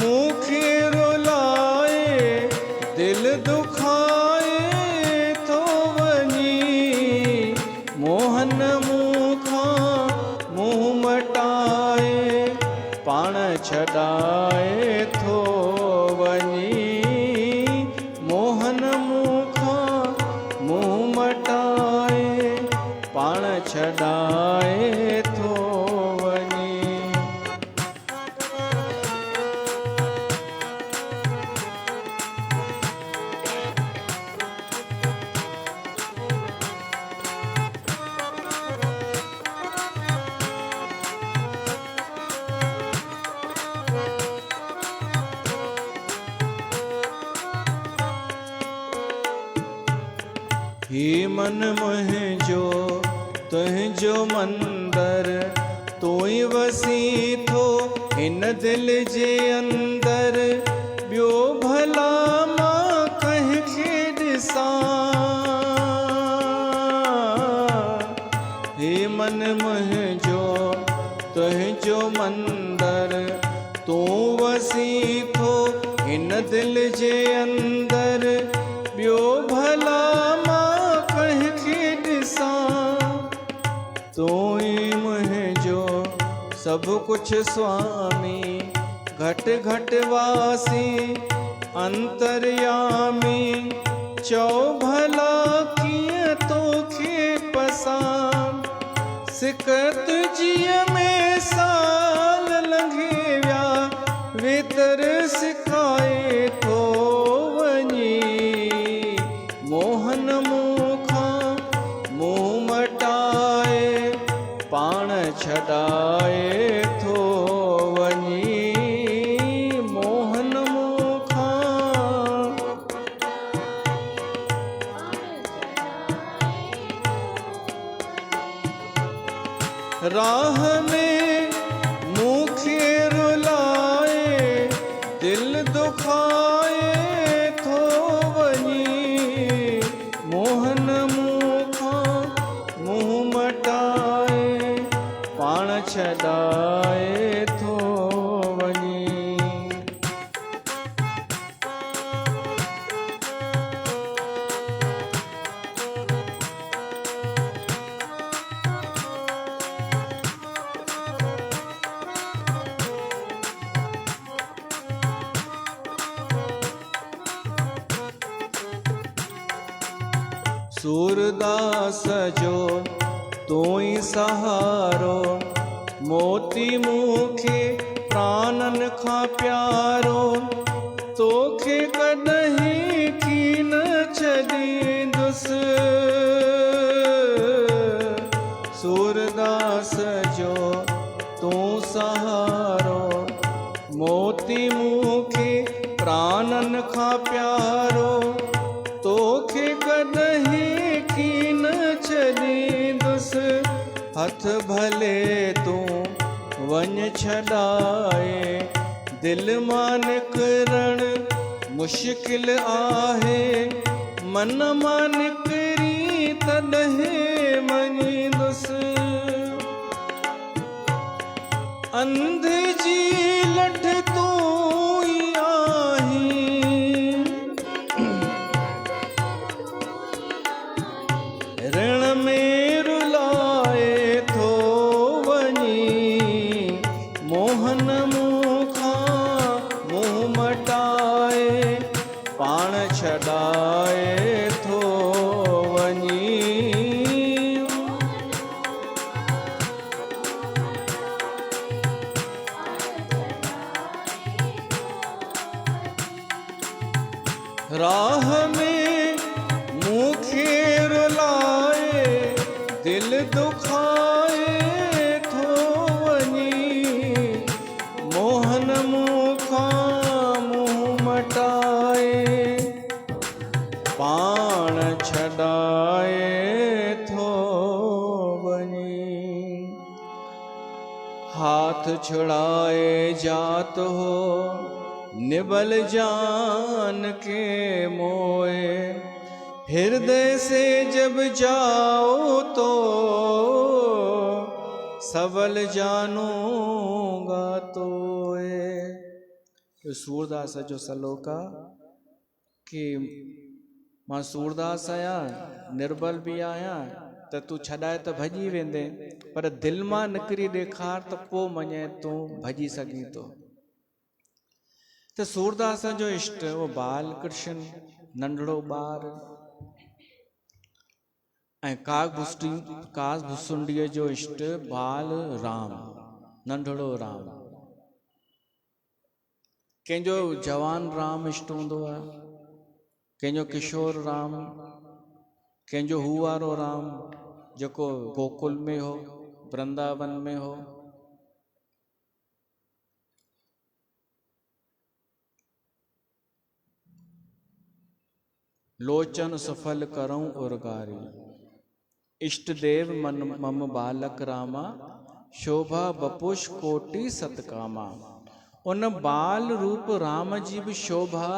मुखे रुलाए दिल दुखाए थो वनी। मोहन मुखा मुँह मटाए पाण छॾाए थो वनी। मोहन मुखा मुँह मटाए पाण छॾाए थो वनी। ही मन मुंहिंजो तुंहिंजो मंदर तू ई वसी थो हिन दिल जे अंदर। ॿियो भला मां कंहिंखे ॾिसां। ही मन मुंहिंजो तुंहिंजो मंदर तू जे अंदर ॿियो भला मां कंहिंखे ॾिसां। तूं ई मुंहिंजो सभु कुझु स्वामी, घट घट वासी अंतर्यामी। चओ भला कीअं तोखे पसां, सिकत जीअ में साल लंघे विया, वेतर सिकाए थो वञी। मोहन मूंखां मुंहुं मटाए, पाण छॾाए थो वञी। मोहन मूंखां राह में मूंखे रुलाए, दिल दुखाए थो वञी। मोहन मूंखां मुंहुं मटाए, पाण छॾाए थो वञी। सूरदास जो तूं ई सहारो, मोती मूंखे प्राणन खां प्यारो। तोखे कॾहिं कीन छॾींदुसि, सूरदास जो तूं सहारो, मोती मूंखे प्राणन खां प्यारो। तोखे कॾहिं कीन छॾींदुसि, हथ भले तूं वञ छॾाए। दिल मां निकिरण मुश्किल आहे, मन मां निकिरी तॾहिं मञींदुसि। अंध जी लठ तूं ई आहीं, ऋण में रुलाए थो वञी। मोहन मूंखां मुंहुं मटाए, पाण छॾाए थो वञी। राह में मूंखे रुलाए, दिल दुखाए थो वञी। मोहन मूंखां मुंहुं मटाए, पाण छॾाए थो वञी। हाथ छुड़ाए जात हो, निबल जान के मोए। हृदय से जब जाओ तो सबल जानूंगा तोए। सूरदास जो सलोक आहे कि मां सूरदास आहियां, निर्बल बि आहियां, त तूं छॾाए त भॼी वेंदे, पर दिल मां निकिरी ॾेखार त पोइ मञे तूं भॼी सघीं थो। त सूरदास जो इष्ट वो बाल कृष्ण, नंढड़ो ॿार, ऐं काग भुसुंडीअ जो इष्ट बाल राम, नंढड़ो राम। कंहिंजो जवान राम इष्ट हूंदो आहे, कंहिंजो किशोर राम, कंहिंजो हू वारो राम जेको गोकुल में हो, वृंदावन में हो। लोचन सफल करऊं उर्गारी, इष्ट देव मन मम बालक रामा, शोभा बपुष कोटि सतकामा। उन बाल रूप राम जी भी शोभा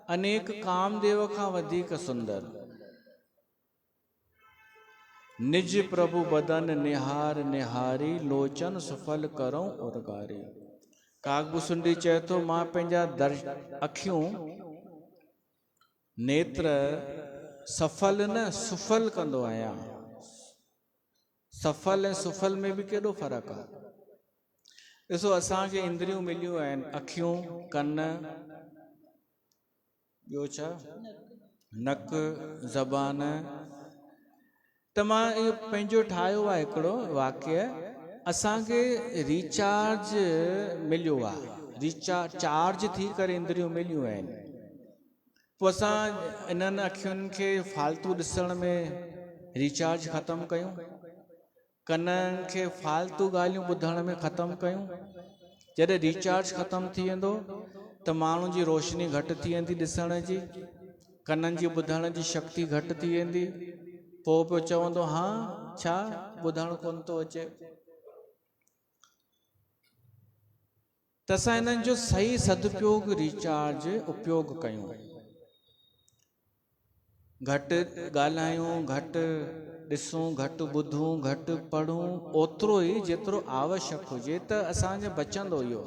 अनेक कामदेव खां वधीक सुंदर। निज प्रभु बदन निहार निहारी, लोचन सफल करऊं उर्गारी। कागभुसुंडी चए थो मां पंहिंजा अखियूं नेत्र सफल न सुफल कंदो आहियां। सफल ऐं सुफल में बि केॾो फ़र्क़ु आहे। ॾिसो असांखे इंद्रियूं मिलियूं आहिनि, अखियूं, कन, ॿियो छा, नक, ज़बान। त मां इहो पंहिंजो ठाहियो आहे हिकिड़ो वाक्य, असांखे रिचार्ज मिलियो आहे, चार्ज थी करे इंद्रियूं मिलियूं आहिनि। पोइ असां इन्हनि अखियुनि खे फालतू ॾिसण में रिचार्ज ख़तमु कयूं, कननि खे फालतू ॻाल्हियूं ॿुधण में ख़तमु कयूं। जॾहिं रिचार्ज ख़तमु थी वेंदो त माण्हू जी रोशनी घटि थी वेंदी ॾिसण जी, कननि जी ॿुधण जी शक्ति घटि थी वेंदी। पोइ पियो चवंदो हा छा ॿुधणु कोन थो अचे। त असां हिननि जो सही सदुपयोग रिचार्ज उपयोग कयूं, घटि ॻाल्हायूं, घटि ॾिसूं, घटि ॿुधूं, घटि पढ़ूं, ओतिरो ई जेतिरो आवश्यक हुजे त असांजो बचंदो इहो।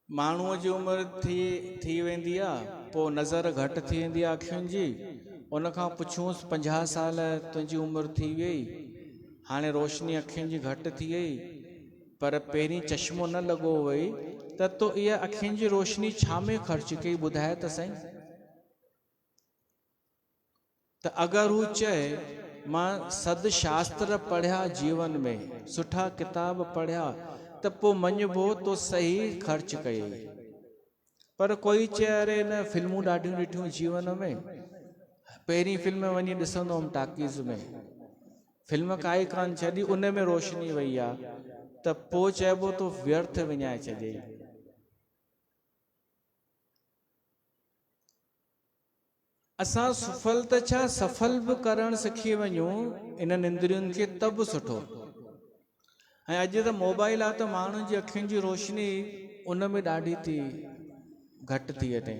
माण्हूअ जी उमिरि थी वेंदी आहे, पोइ नज़र घटि थी वेंदी आहे अखियुनि जी। उनखां पुछूंसि 50 साल तुंहिंजी उमिरि थी वई, हाणे रोशनी अखियुनि जी घटि थी वई, पर पहिरीं चश्मो न लॻो वई, त तो इहा अखियुनि जी रोशनी छा में ख़र्च कई ॿुधाए त सही। त अगरि हू चए मां सदशास्त्र पढ़िया जीवन में, सुठा किताब पढ़िया, त पोइ मञिबो तो सही ख़र्च कई। पर कोई चए अरे न फिल्मूं ॾाढियूं ॾिठियूं जीवन में, पहिरीं फिल्म वञी ॾिसंदो हुअमि टाकीज़ में, फिल्म काई कान छॾी, उन में रोशनी वई आहे, त पोइ चइबो तो व्यर्थ विञाए छॾे। असां सुफल त छा सफल बि करणु सिखी वञूं इन्हनि इंद्रियुनि खे त बि सुठो। ऐं अॼु त मोबाइल आहे त माण्हुनि जी अखियुनि जी रोशनी उन में ॾाढी थी घटि थी अचे।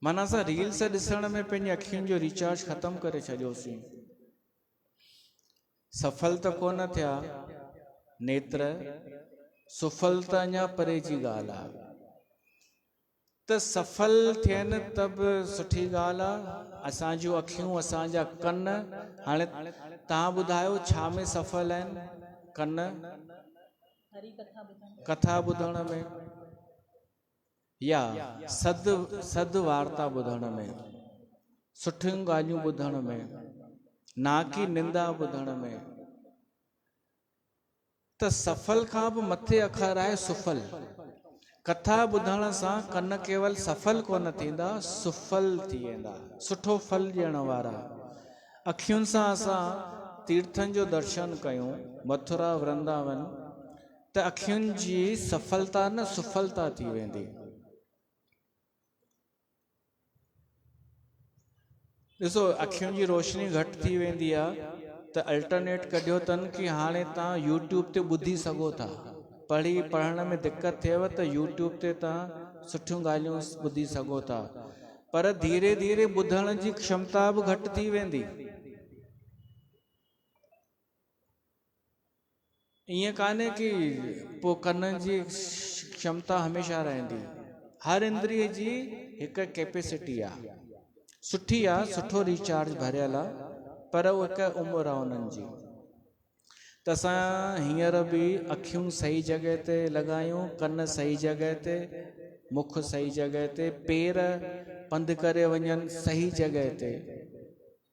माना असां रील्स ॾिसण में पंहिंजी अखियुनि जो रिचार्ज ख़तमु करे छॾियोसीं। सफल त कोन थिया नेत्र, सुफल त अञा परे जी ॻाल्हि आहे। त सफल थियनि त बि सुठी ॻाल्हि आहे। असां जूं अखियूं, असांजा कन, हाणे तव्हां ॿुधायो छा में सफल आहिनि? कन कथा ॿुधण में, या सद वार्ता ॿुधण में, सुठियूं ॻाल्हियूं ॿुधण में, ना की निंदा ॿुधण में। त सफल खां बि मथे अखर आहे सुफल। कथा ॿुधण सां कन केवल सफल कोन थींदा, सुफल थी वेंदा, सुठो फल ॾियण वारा। अखियुनि सां असां तीर्थनि जो दर्शन कयूं, मथुरा वृंदावन, त अखियुनि जी सफलता न सुफलता थी वेंदी। ॾिसो अखियुनि जी रोशनी घटि थी वेंदी आहे त अल्टरनेट कढियो अथनि कि हाणे तव्हां यूट्यूब ते ॿुधी सघो था। पढ़ण में दिक़त थिएव त यूट्यूब ते तव्हां सुठियूं ॻाल्हियूं ॿुधी सघो था। पर धीरे धीरे ॿुधण जी क्षमता बि घटि थी वेंदी। ईअं कान्हे कि पोइ कननि जी क्षमता हमेशह रहंदी। हर इंद्रिय जी हिकु कैपेसिटी आहे, सुठी आहे, सुठो रिचार्ज भरियल आहे, पर उहा हिकु उमिरि आहे उन्हनि जी। त असां हींअर बि अखियूं सही जॻह ते लॻायूं, कन सही जॻह ते, मुख सही जॻह ते, पेर पंधु करे वञनि सही जॻह ते,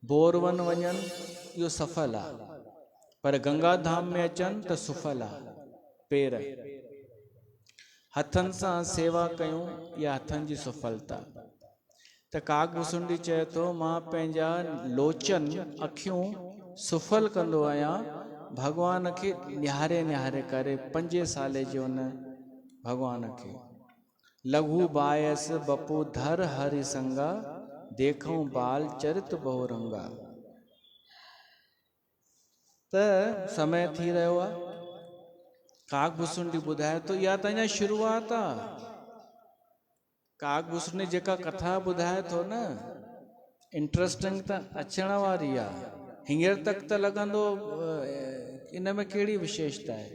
बोरवन वञनि, इहो सफल आहे। पर गंगा धाम में अचनि त सुफल आहे पेर। हथनि सां सेवा कयूं, या हथनि जी सफलता। त कागभुसुंडी चए थो मां पंहिंजा लोचन अखियूं सुफल कंदो आहियां भॻवान खे निहारे निहारे करे। 5 साले जो हुन भॻवान खे लघु बायस बपू धर हरि संगा, देखूं बाल चरित बहुरंगा। त समय थी रहियो आहे। कागभुसुंडी ॿुधाए थो इहा त अञा शुरूआत आहे। कागभुसुंडी जेका कथा ॿुधाए थो न, इंट्रस्टिंग त अचण वारी आहे। हींअर तक त लॻंदो इन में कहिड़ी विशेषता आहे?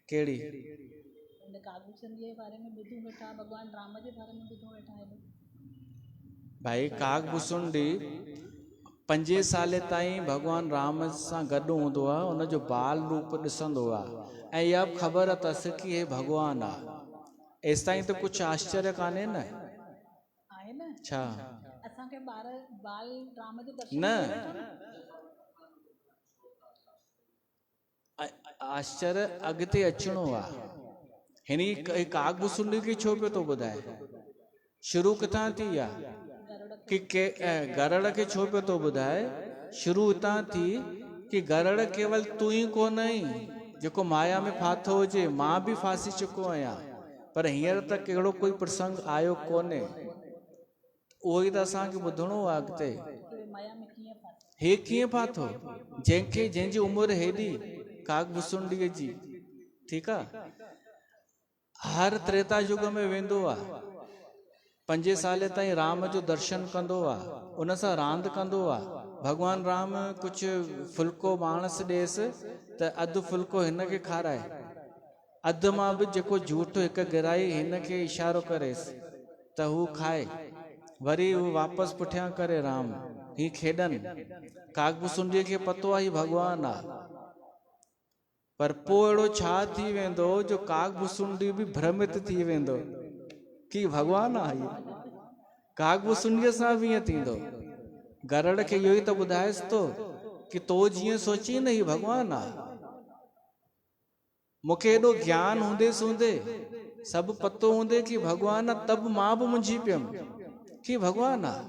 कहिड़ी? भाई काकभूसुंडी 5 साल ताईं भगवान राम सां गॾु हूंदो आहे, उनजो बाल रूप ॾिसंदो आहे ऐं इहा बि ख़बर अथसि कि हे भगवान आहे। एसि ताईं त कुझु आश्चर्य कान्हे न? छा न आश्चर्य अॻिते अचिणो आहे। हिन काकभूसुंडी खे छो पियो थो ॿुधाए? शुरू किथां थी आहे कि गरुड़ खे छो पियो थो ॿुधाए? शुरू हितां थी कि गरुड़ केवल तूं ई कोन आहीं जेको माया में फाथो हुजे, मां बि फासी चुको आहियां, पर हींअर त कहिड़ो कोई प्रसंग आयो कोन्हे। उहो ई त असांखे ॿुधणो आहे अॻिते, हे कीअं फाथो, जंहिंजी उमिरि हेॾी काकभूसुंडीअ जी। ठीकु आहे, हर त्रेता युग में वेंदो आहे, 5 साल ताईं राम जो दर्शन कंदो आहे, उन सां रांदि कंदो आहे। भगवान राम कुझु फुल्को माणस ॾेसि त अधु फुल्को हिन खे खाराए, अधु मां बि जेको झूठो हिकु गिराई हिन खे इशारो करेसि त हू खाए, वरी हू वापसि पुठियां करे राम ही खेॾनि। काकभूसुंडीअ खे पतो आहे ही भगवान आहे, पर पोइ अहिड़ो छा थी वेंदो जो काकभूसुंडी बि भ्रमित थी वेंदो कि भगवान आहे। काकभूसुंडीअ सां बि ईअं थींदो। गरुड़ खे इहो ई त ॿुधाएसि थो कि तो जीअं सोची न ही भगवान आहे। मूंखे एॾो ज्ञान हूंदे सभु पतो हूंदे कि भगवान आहे, तब मां बि मुंझी पियमि कि भगवान आहे,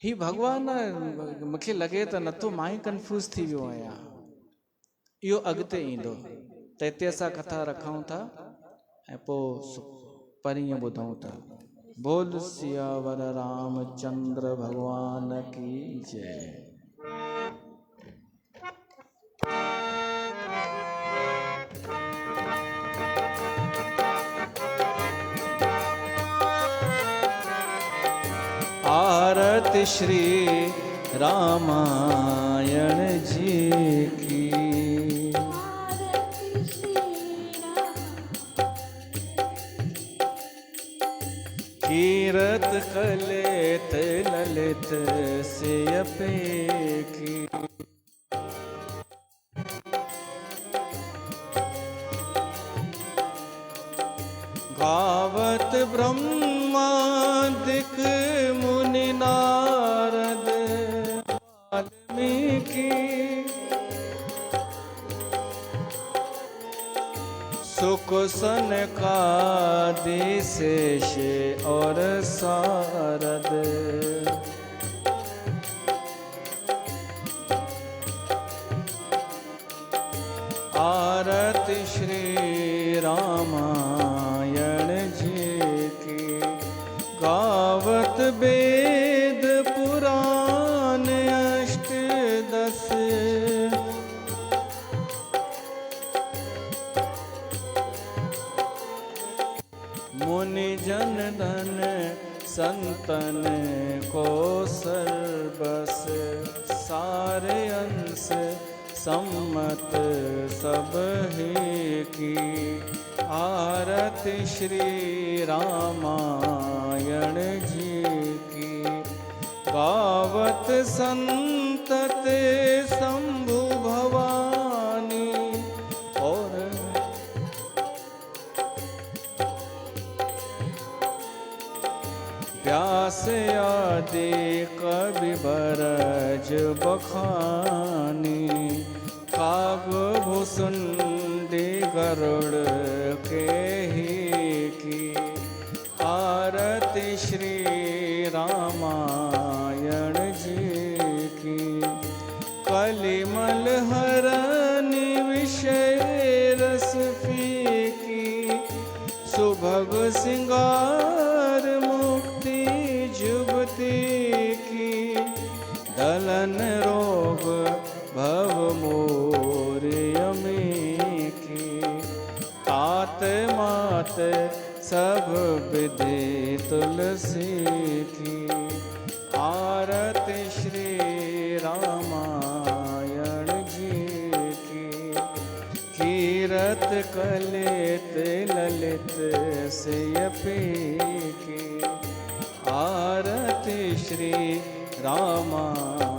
ही भगवान आहे। मूंखे लॻे त नथो, मां ई कंफ्यूज थी वियो आहियां। इहो अॻिते ईंदो, त हिते असां कथा रखूं था ऐं पोइ परीहं ॿुधूं था। बोल सियावर रामचंद्र भगवान की जय। आरती श्री रामायण जी की। कीरत कलेत ललित से अपेखी। गावत ब्रह्मादिक मुनि नारद वाल्मीकि। सुख सनकादि शेष और सारद। आरती श्री रामायण जी की। गावत वेद पुराण अष्टदश। मुनि जन धन संतन को सर्वस। सारे अंश सम्मत सब ही की। आरती श्री रामायण जी की। गावत संतत शंभु भवानी। और व्यास आदि कवि बरज बखानी। काकभूसुंडी गरुड़ के ही की। आरती श्री रामायण जी की। कलिमल हरनि विषय रस फीकी। सुभग सिंगार मुक्ति जुगति की। दलन रोग भव मोर यमी की। तात मात सब विधि तुलसी की। आरती श्री रामायण जी की। कीरत कलित ललित सियपी की। आरती श्री रामायण